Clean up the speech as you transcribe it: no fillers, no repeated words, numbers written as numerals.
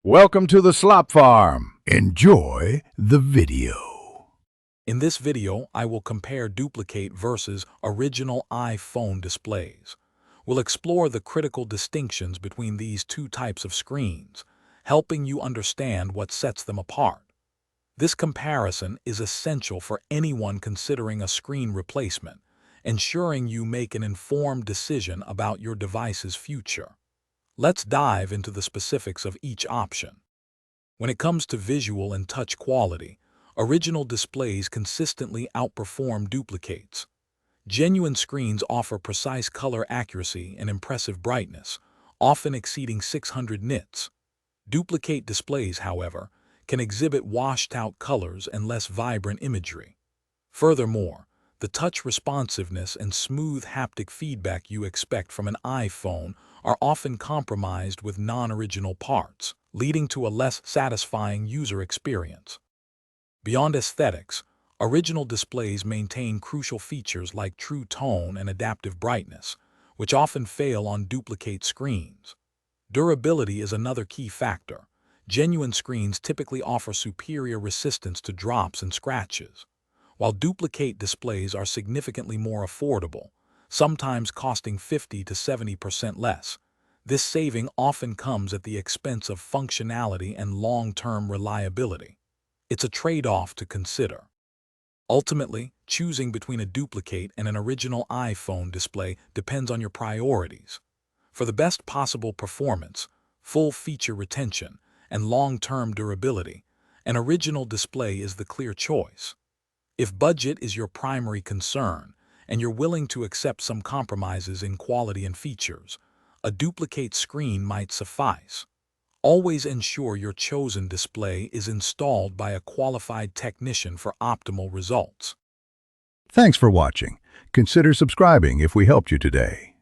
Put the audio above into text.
Welcome to the Slop Farm. Enjoy the video. In this video, I will compare duplicate versus original iPhone displays. We'll explore the critical distinctions between these two types of screens, helping you understand what sets them apart. This comparison is essential for anyone considering a screen replacement, ensuring you make an informed decision about your device's future. Let's dive into the specifics of each option. When it comes to visual and touch quality, original displays consistently outperform duplicates. Genuine screens offer precise color accuracy and impressive brightness, often exceeding 600 nits. Duplicate displays, however, can exhibit washed-out colors and less vibrant imagery. Furthermore, the touch responsiveness and smooth haptic feedback you expect from an iPhone are often compromised with non-original parts, leading to a less satisfying user experience. Beyond aesthetics, original displays maintain crucial features like true tone and adaptive brightness, which often fail on duplicate screens. Durability is another key factor. Genuine screens typically offer superior resistance to drops and scratches, while duplicate displays are significantly more affordable, sometimes costing 50 to 70% less. This saving often comes at the expense of functionality and long-term reliability. It's a trade-off to consider. Ultimately, choosing between a duplicate and an original iPhone display depends on your priorities. For the best possible performance, full feature retention, and long-term durability, an original display is the clear choice. If budget is your primary concern, and you're willing to accept some compromises in quality and features, a duplicate screen might suffice. Always ensure your chosen display is installed by a qualified technician for optimal results. Thanks for watching. Consider subscribing if we helped you today.